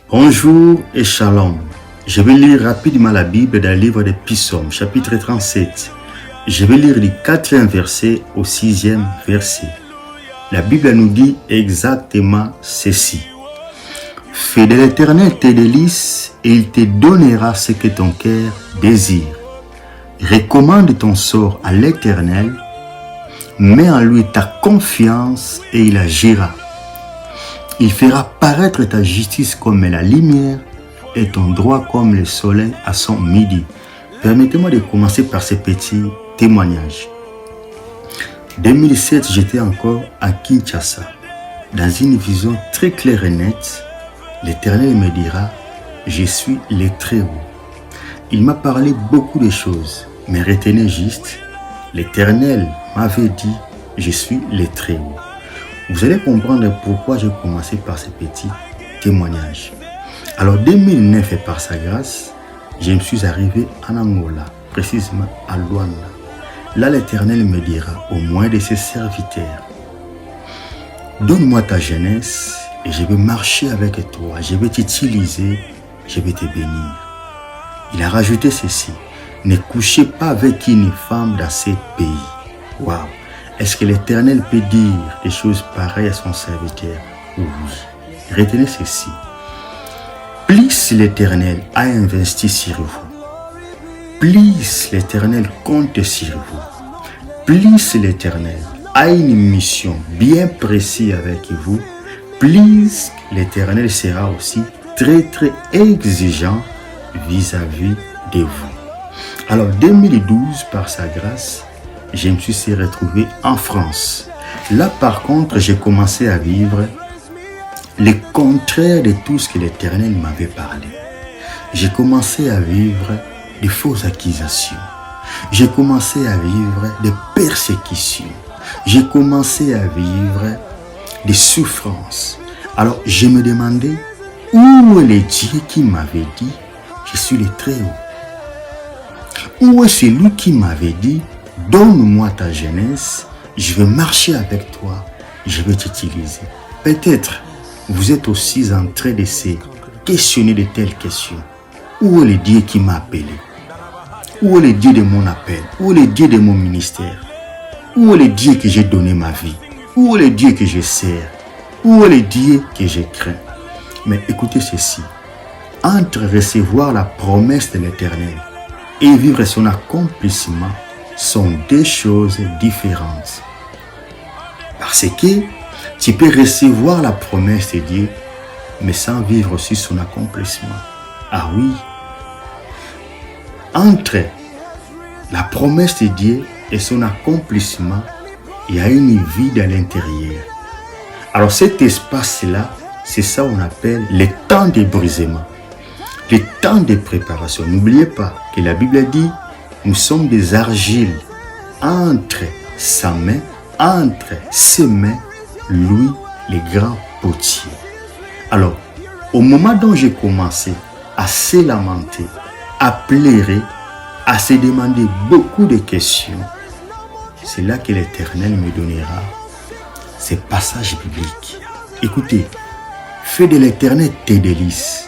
Bonjour et shalom. Je vais lire rapidement la Bible dans le livre des Psaumes, chapitre 37. Je vais lire du 4e verset au 6e verset. La Bible nous dit exactement ceci. Fais de l'Éternel tes délices et il te donnera ce que ton cœur désire. Recommande ton sort à l'Éternel, mets en lui ta confiance et il agira. Il fera paraître ta justice comme la lumière et ton droit comme le soleil à son midi. Permettez-moi de commencer par ce petit témoignage. 2007, j'étais encore à Kinshasa. Dans une vision très claire et nette, l'Éternel me dira, je suis le Très-Haut. Il m'a parlé beaucoup de choses, mais retenez juste, l'Éternel m'avait dit, je suis le Très-Haut. Vous allez comprendre pourquoi j'ai commencé par ce petit témoignage. Alors 2009 et par sa grâce, je me suis arrivé en Angola, précisément à Luanda. Là l'Éternel me dira au moins de ses serviteurs, donne-moi ta jeunesse et je vais marcher avec toi, je vais t'utiliser, je vais te bénir. Il a rajouté ceci, ne couchez pas avec une femme dans ces pays. Waouh! Est-ce que l'Éternel peut dire des choses pareilles à son serviteur? Oui. Retenez ceci. Plus l'Éternel a investi sur vous, plus l'Éternel compte sur vous, plus l'Éternel a une mission bien précise avec vous, plus l'Éternel sera aussi très exigeant vis-à-vis de vous. Alors 2012, par sa grâce, je me suis retrouvé en France. Là, par contre, j'ai commencé à vivre le contraire de tout ce que l'Éternel m'avait parlé. J'ai commencé à vivre de fausses accusations. J'ai commencé à vivre des persécutions. J'ai commencé à vivre des souffrances. Alors, je me demandais, où est le Dieu qui m'avait dit, je suis le Très-Haut? Où est celui qui m'avait dit, donne-moi ta jeunesse, je vais marcher avec toi, je vais t'utiliser. Peut-être vous êtes aussi en train de se questionner de telles questions. Où est le Dieu qui m'a appelé? Où est le Dieu de mon appel? Où est le Dieu de mon ministère? Où est le Dieu que j'ai donné ma vie? Où est le Dieu que je sers? Où est le Dieu que je crains? Mais écoutez ceci. Entre recevoir la promesse de l'Éternel et vivre son accomplissement, sont deux choses différentes. Parce que tu peux recevoir la promesse de Dieu, mais sans vivre aussi son accomplissement. Ah oui. Entre la promesse de Dieu et son accomplissement, il y a une vie à l'intérieur. Alors cet espace-là, c'est ça qu'on appelle le temps de brisement, le temps de préparation. N'oubliez pas que la Bible dit, nous sommes des argiles entre sa main, entre ses mains, lui, le grand potier. Alors, au moment dont j'ai commencé à se lamenter, à pleurer, à se demander beaucoup de questions, c'est là que l'Éternel me donnera ces passages bibliques. Écoutez, fais de l'Éternel tes délices.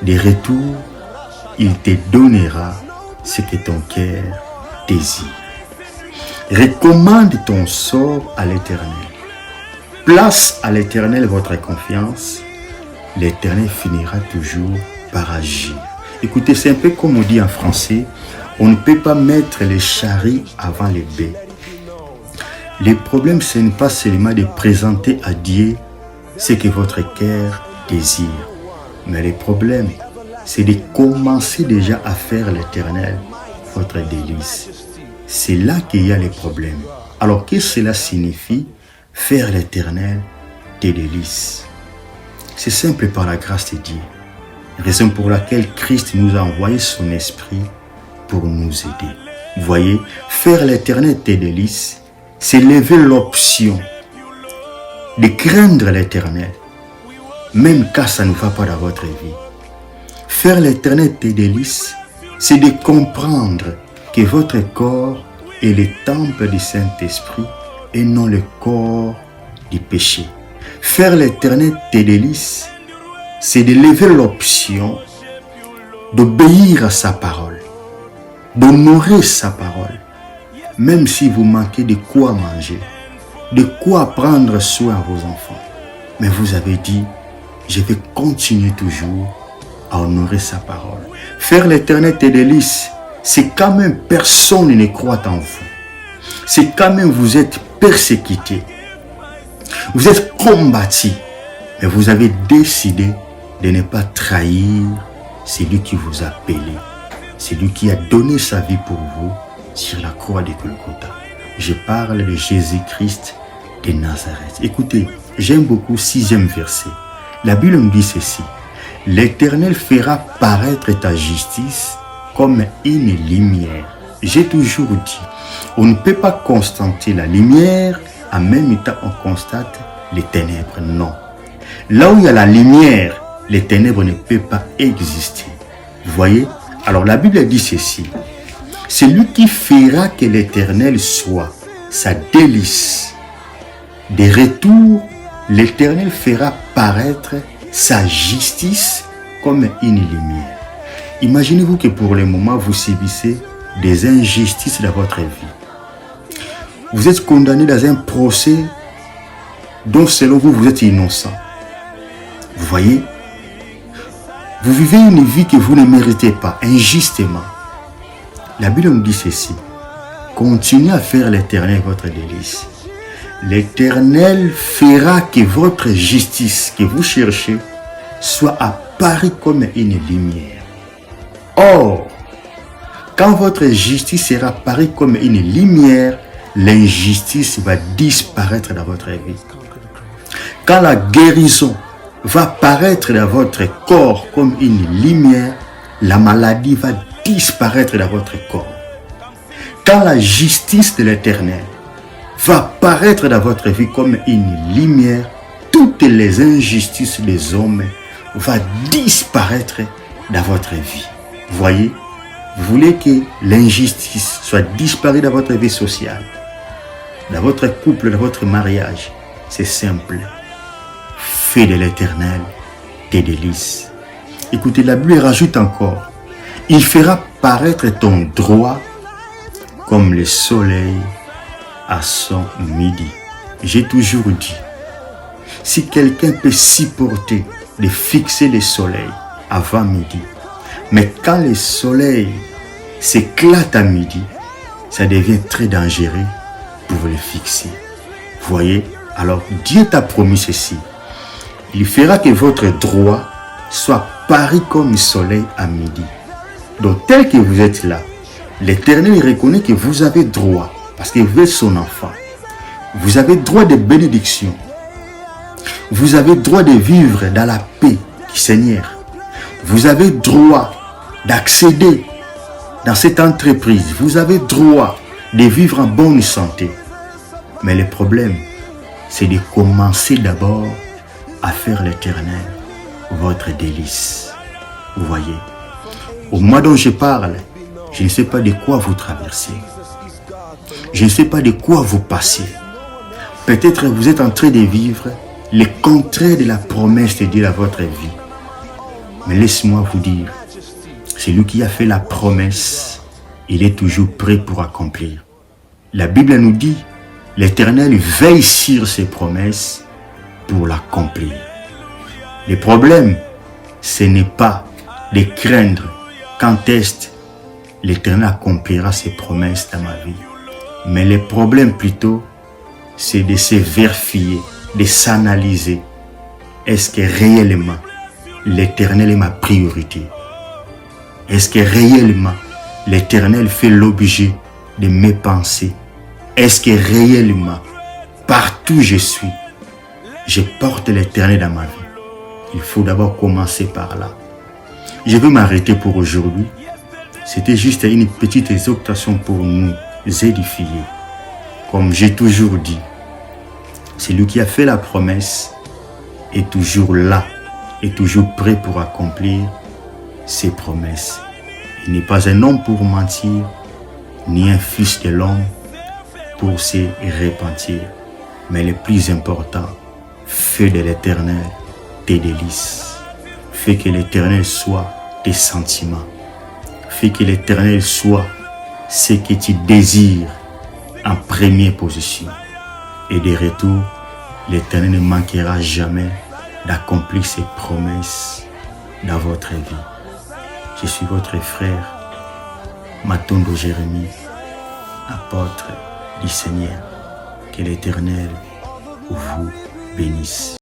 De retour, il te donnera ce que ton cœur désire. Recommande ton sort à l'Éternel. Place à l'Éternel votre confiance. L'Éternel finira toujours par agir. Écoutez, c'est un peu comme on dit en français, on ne peut pas mettre les charrues avant les bœufs. Le problème, ce n'est pas seulement de présenter à Dieu ce que votre cœur désire. Mais le problème, c'est de commencer déjà à faire l'Éternel votre délice. C'est là qu'il y a les problèmes. Alors, qu'est-ce que cela signifie, faire l'Éternel tes délices? C'est simple par la grâce de Dieu. Raison pour laquelle Christ nous a envoyé son esprit pour nous aider. Vous voyez, faire l'Éternel tes délices, c'est lever l'option de craindre l'Éternel, même quand ça ne va pas dans votre vie. Faire l'Éternel tes délices, c'est de comprendre que votre corps est le temple du Saint-Esprit et non le corps du péché. Faire l'Éternel tes délices, c'est de lever l'option d'obéir à sa parole, d'honorer sa parole, même si vous manquez de quoi manger, de quoi prendre soin à vos enfants. Mais vous avez dit, je vais continuer toujours à honorer sa parole. Faire l'éternel tes délices, c'est quand même personne ne croit en vous. C'est quand même vous êtes persécuté. Vous êtes combattu. Mais vous avez décidé de ne pas trahir celui qui vous a appelé. Celui qui a donné sa vie pour vous sur la croix de Golgotha. Je parle de Jésus-Christ de Nazareth. Écoutez, j'aime beaucoup 6e verset. La Bible me dit ceci. L'Éternel fera paraître ta justice comme une lumière. J'ai toujours dit, on ne peut pas constater la lumière, en même temps on constate les ténèbres. Non. Là où il y a la lumière, les ténèbres ne peuvent pas exister. Vous voyez? Alors la Bible dit ceci. Celui qui fera que l'Éternel soit sa délice. De retour, l'Éternel fera paraître sa justice comme une lumière. Imaginez-vous que pour le moment, vous subissez des injustices dans votre vie. Vous êtes condamné dans un procès dont selon vous, vous êtes innocent. Vous voyez? Vous vivez une vie que vous ne méritez pas, injustement. La Bible nous dit ceci. Continuez à faire l'Éternel votre délice. L'Éternel fera que votre justice que vous cherchez soit apparue comme une lumière. Or, quand votre justice sera apparue comme une lumière, l'injustice va disparaître dans votre vie. Quand la guérison va apparaître dans votre corps comme une lumière, la maladie va disparaître dans votre corps. Quand la justice de l'Éternel va apparaître dans votre vie comme une lumière, toutes les injustices des hommes vont disparaître dans votre vie. Vous voyez, vous voulez que l'injustice soit disparue dans votre vie sociale, dans votre couple, dans votre mariage. C'est simple. Fais de l'Éternel tes délices. Écoutez, la Bible rajoute encore. Il fera paraître ton droit comme le soleil à son midi. J'ai toujours dit, si quelqu'un peut supporter de fixer le soleil avant midi, mais quand le soleil s'éclate à midi, ça devient très dangereux pour le fixer. Vous voyez? Alors Dieu t'a promis ceci. Il fera que votre droit soit pareil comme le soleil à midi. Donc tel que vous êtes là, l'Éternel reconnaît que vous avez droit, parce que vous êtes son enfant. Vous avez droit de bénédiction. Vous avez droit de vivre dans la paix du Seigneur. Vous avez droit d'accéder dans cette entreprise. Vous avez droit de vivre en bonne santé. Mais le problème, c'est de commencer d'abord à faire l'Éternel votre délice. Vous voyez, au mois dont je parle, je ne sais pas de quoi vous traversez. Je ne sais pas de quoi vous passez. Peut-être vous êtes en train de vivre le contraire de la promesse de Dieu à votre vie. Mais laisse-moi vous dire, celui qui a fait la promesse, il est toujours prêt pour accomplir. La Bible nous dit, l'Éternel veille sur ses promesses pour l'accomplir. Le problème, ce n'est pas de craindre quand est-ce l'Éternel accomplira ses promesses dans ma vie. Mais le problème plutôt, c'est de se vérifier, de s'analyser. Est-ce que réellement l'Éternel est ma priorité? Est-ce que réellement l'Éternel fait l'objet de mes pensées? Est-ce que réellement, partout où je suis, je porte l'Éternel dans ma vie? Il faut d'abord commencer par là. Je vais m'arrêter pour aujourd'hui. C'était juste une petite exhortation pour nous édifier. Comme j'ai toujours dit, celui qui a fait la promesse est toujours là, est toujours prêt pour accomplir ses promesses. Il n'est pas un homme pour mentir, ni un fils de l'homme pour se repentir. Mais le plus important, fais de l'Éternel tes délices. Fais que l'Éternel soit tes sentiments. Fais que l'Éternel soit ce que tu désires en première position. Et de retour, l'Éternel ne manquera jamais d'accomplir ses promesses dans votre vie. Je suis votre frère, Matondo Jérémie, apôtre du Seigneur. Que l'Éternel vous bénisse.